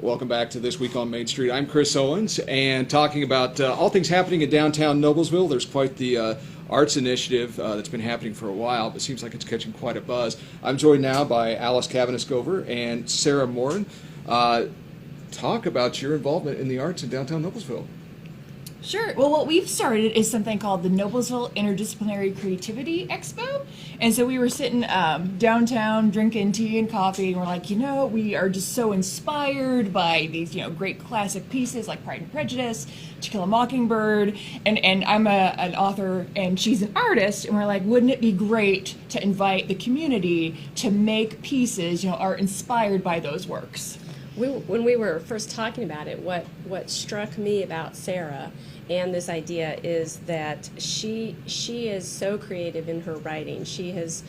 Welcome back to This Week on Main Street. I'm Chris Owens, and talking about all things happening in downtown Noblesville. There's quite the arts initiative that's been happening for a while, but seems like it's catching quite a buzz. I'm joined now by Alice Cavanagh-Scover and Sarah Morin. Talk about your involvement in the arts in downtown Noblesville. Sure. Well, what we've started is something called the Noblesville Interdisciplinary Creativity Expo. And so we were sitting downtown drinking tea and coffee, and we're like, we are just so inspired by these, great classic pieces like Pride and Prejudice, To Kill a Mockingbird, and I'm an author and she's an artist, and we're like, wouldn't it be great to invite the community to make pieces, are inspired by those works? When we were first talking about it, what struck me about Sarah and this idea is that she is so creative in her writing. She has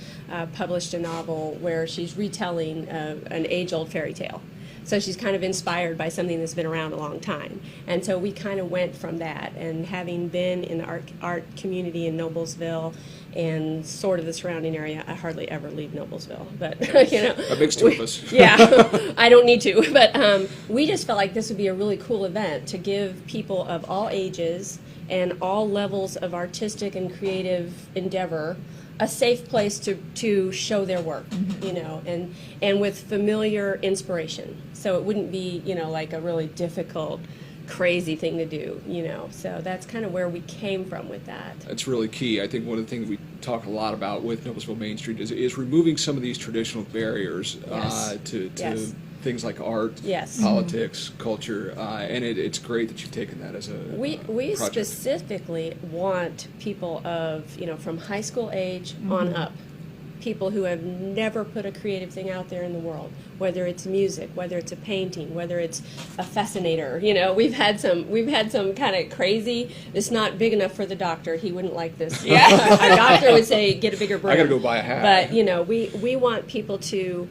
published a novel where she's retelling an age-old fairy tale. So she's kind of inspired by something that's been around a long time. And so we kind of went from that. And having been in the art community in Noblesville and sort of the surrounding area, I hardly ever leave Noblesville. But, A big two of us. Yeah, I don't need to. But we just felt like this would be a really cool event to give people of all ages and all levels of artistic and creative endeavor a safe place to show their work, and with familiar inspiration. So it wouldn't be, like a really difficult, crazy thing to do, So that's kind of where we came from with that. That's really key. I think one of the things we talk a lot about with Noblesville Main Street is removing some of these traditional barriers to Yes. things like art, Yes. politics, culture, and it's great that you've taken that as a We project. specifically want people of, from high school age on up, people who have never put a creative thing out there in the world, whether it's music, whether it's a painting, whether it's a fascinator. We've had some kind of crazy, it's not big enough for the doctor, he wouldn't like this. Yeah. Our doctor would say, get a bigger broom. I gotta go buy a hat. But, we want people to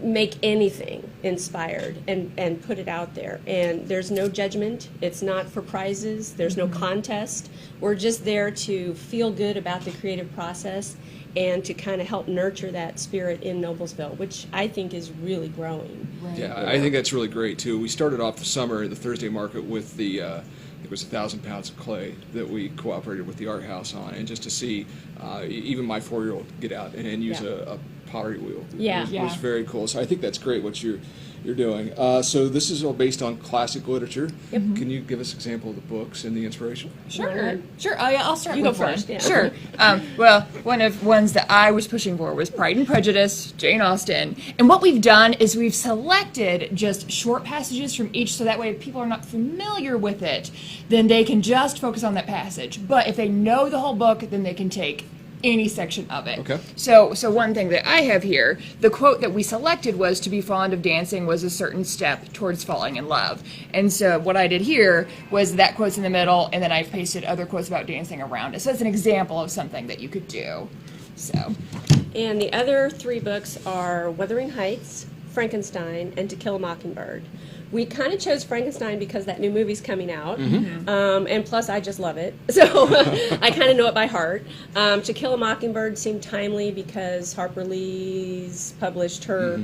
make anything inspired and put it out there. And there's no judgment. It's not for prizes. There's no contest. We're just there to feel good about the creative process and to kind of help nurture that spirit in Noblesville, which I think is really growing. Right. Yeah, I think that's really great too. We started off the summer, the Thursday market, with the it was 1,000 pounds of clay that we cooperated with the art house on, and just to see even my 4-year-old get out and use a pottery wheel was very cool. So I think that's great what you're doing. So this is all based on classic literature. Yep. Can you give us an example of the books and the inspiration? Sure. I'll start You with go one. first, yeah. Sure. Well, one of ones that I was pushing for was Pride and Prejudice, Jane Austen. And what we've done is we've selected just short passages from each, so that way if people are not familiar with it, then they can just focus on that passage. But if they know the whole book, then they can take any section of it. Okay. So one thing that I have here, the quote that we selected was, "To be fond of dancing was a certain step towards falling in love." And so what I did here was that quote's in the middle, and then I pasted other quotes about dancing around it. So it's an example of something that you could do. So. And the other 3 books are Wuthering Heights, Frankenstein, and To Kill a Mockingbird. We kind of chose Frankenstein because that new movie's coming out, and plus I just love it, so I kind of know it by heart. To Kill a Mockingbird seemed timely because Harper Lee's published her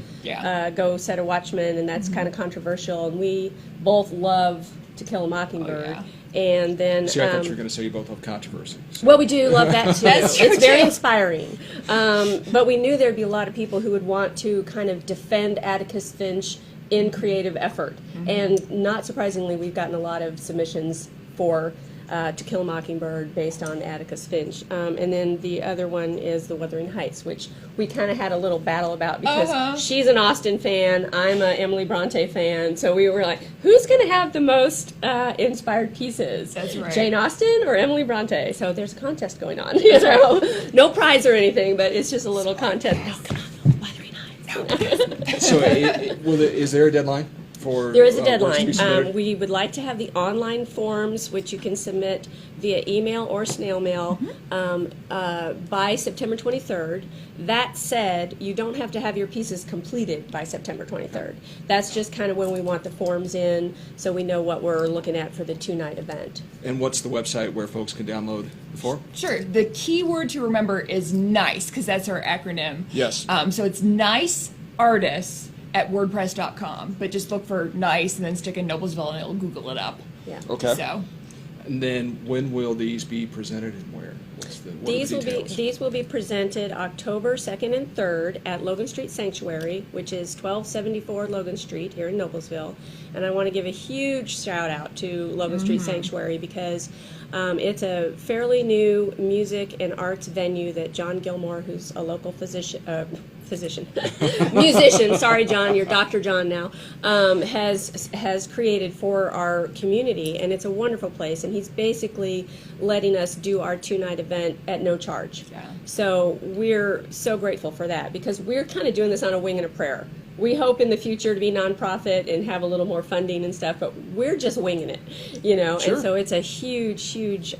Go Set a Watchman, and that's kind of controversial, and we both love To Kill a Mockingbird. Oh, yeah. And then, See, I thought you were going to say you both love controversy. So. well, we do love that too. That's true, It's very too. inspiring. But we knew there'd be a lot of people who would want to kind of defend Atticus Finch in creative effort. And not surprisingly, we've gotten a lot of submissions for To Kill a Mockingbird based on Atticus Finch. And then the other one is The Wuthering Heights, which we kind of had a little battle about because she's an Austen fan, I'm a Emily Bronte fan, so we were like, who's going to have the most inspired pieces? That's right. Jane Austen or Emily Bronte? So there's a contest going on. No prize or anything, but it's just a little contest. No, come on, Wuthering Heights. So is there a deadline? There is a works to deadline. be submitted? We would like to have the online forms, which you can submit via email or snail mail, by September 23rd. That said, you don't have to have your pieces completed by September 23rd. That's just kind of when we want the forms in, so we know what we're looking at for the 2-night event. And what's the website where folks can download the form? Sure. The key word to remember is NICE, because that's our acronym. Yes. So it's NICE Artists at WordPress.com. But just look for nice and then stick in Noblesville and it'll Google it up. Yeah. Okay. So. And then when will these be presented and where? What are the details? These will be presented October 2nd and 3rd at Logan Street Sanctuary, which is 1274 Logan Street here in Noblesville. And I want to give a huge shout out to Logan Street Sanctuary because it's a fairly new music and arts venue that John Gilmore, who's a local musician, sorry John, you're Dr. John now, has created for our community, and it's a wonderful place, and he's basically letting us do our 2-night event at no charge. Yeah. So we're so grateful for that because we're kind of doing this on a wing and a prayer. We hope in the future to be nonprofit and have a little more funding and stuff, but we're just winging it, you know. Sure. And so it's a huge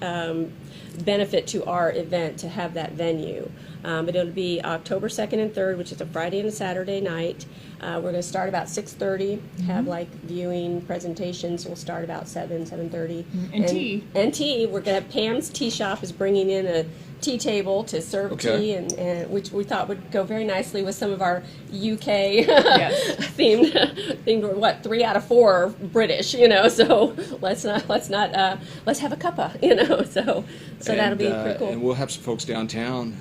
benefit to our event to have that venue. But it'll be October 2nd and 3rd, which is a Friday and a Saturday night. We're going to start about 6:30, have like viewing presentations. We'll start about 7:30. And tea. And tea. We're going to have Pam's Tea Shop is bringing in a tea table to serve Okay. tea, and which we thought would go very nicely with some of our UK Yes. themed. What 3 out of 4 are British, you know. So let's have a cuppa, you know. So that'll be pretty cool. And we'll have some folks downtown,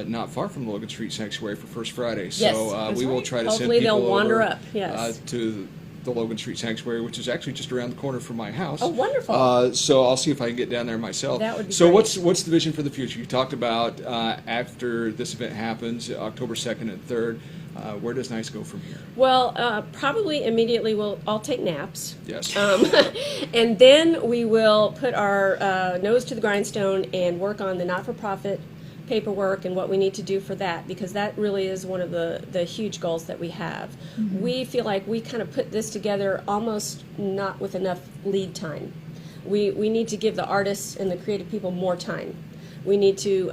not far from the Logan Street Sanctuary for First Friday. So Yes, we will right. try to Hopefully send people they'll wander over, up, yes. to the Logan Street Sanctuary, which is actually just around the corner from my house. Oh, wonderful. So I'll see if I can get down there myself. That would be so great. what's the vision for the future? You talked about after this event happens, October 2nd and 3rd. Where does NICE go from here? Well, probably immediately I'll take naps. Yes. And then we will put our nose to the grindstone and work on the not-for-profit paperwork and what we need to do for that, because that really is one of the huge goals that we have. Mm-hmm. We feel like we kind of put this together almost not with enough lead time. We need to give the artists and the creative people more time. We need to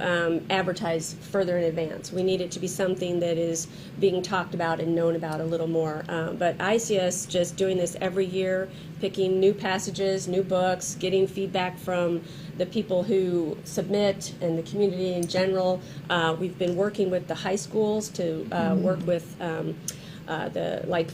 advertise further in advance. We need it to be something that is being talked about and known about a little more. But I see us just doing this every year, picking new passages, new books, getting feedback from the people who submit and the community in general. We've been working with the high schools to work with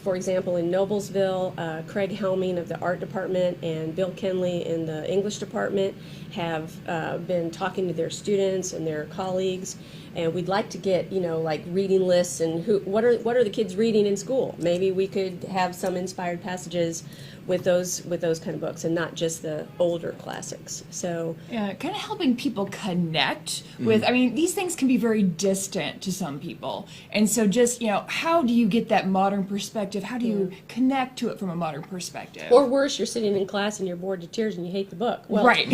for example, in Noblesville, Craig Helming of the art department and Bill Kenley in the English department have been talking to their students and their colleagues, and we'd like to get like reading lists and what are the kids reading in school. Maybe we could have some inspired passages with those kind of books and not just the older classics. So yeah, kind of helping people connect with, I mean, these things can be very distant to some people. And so just, how do you get that modern perspective? How do you connect to it from a modern perspective? Or worse, you're sitting in class and you're bored to tears and you hate the book. Well, right.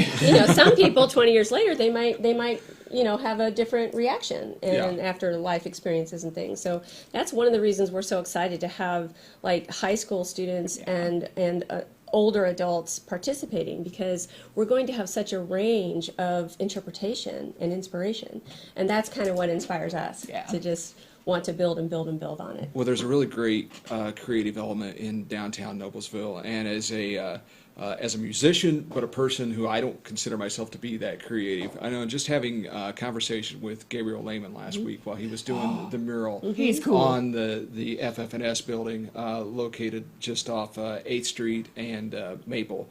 Some people 20 years later, they might have a different reaction and after life experiences and things. So that's one of the reasons we're so excited to have like high school students and older adults participating, because we're going to have such a range of interpretation and inspiration, and that's kind of what inspires us to just want to build and build and build on it. Well, there's a really great creative element in downtown Noblesville, and as a musician, but a person who I don't consider myself to be that creative. I know just having a conversation with Gabriel Lehman last week while he was doing the mural He's cool. on the FF&S building located just off 8th Street and Maple,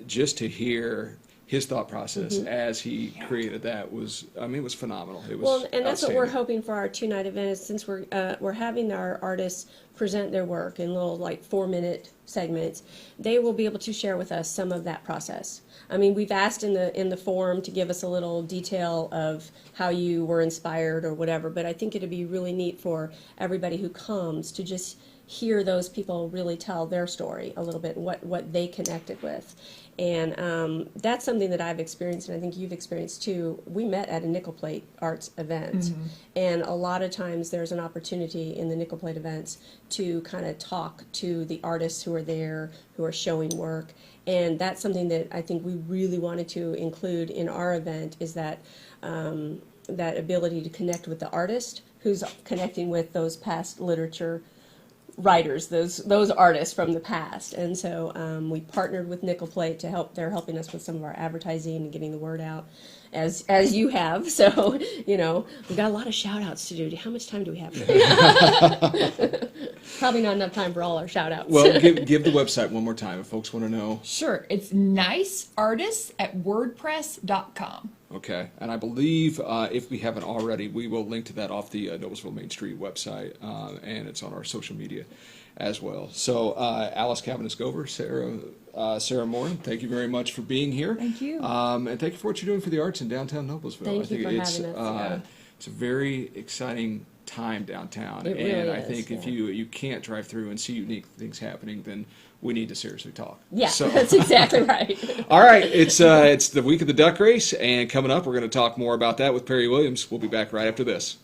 just to hear his thought process as he created that was, it was phenomenal. It was well, and that's what we're outstanding. hoping for our 2-night event is, since we're having our artists present their work in little 4-minute segments, they will be able to share with us some of that process. I mean, we've asked in the forum to give us a little detail of how you were inspired or whatever, but I think it'd be really neat for everybody who comes to just hear those people really tell their story a little bit, what they connected with. And that's something that I've experienced, and I think you've experienced too. We met at a nickel plate arts event, and a lot of times there's an opportunity in the nickel plate events to kind of talk to the artists who are there, who are showing work. And that's something that I think we really wanted to include in our event, is that that ability to connect with the artist who's connecting with those past literature writers, those artists from the past. And so we partnered with Nickel Plate to help. They're helping us with some of our advertising and getting the word out, as you have. So we've got a lot of shout outs to do. How much time do we have? Probably not enough time for all our shout outs. Well, give the website one more time if folks want to know. Sure. It's niceartists@wordpress.com. Okay, and I believe if we haven't already, we will link to that off the Noblesville Main Street website, and it's on our social media as well. So, Alice Cabanis-Gover, Sarah Morin, thank you very much for being here. Thank you. And thank you for what you're doing for the arts in downtown Noblesville. Thank I think you for it's, having us. it's a very exciting time downtown, It really and I is, think if yeah. you can't drive through and see unique things happening, then we need to seriously talk. Yeah, So, that's exactly right. all right, it's the week of the duck race, and coming up, we're going to talk more about that with Perry Williams. We'll be back right after this.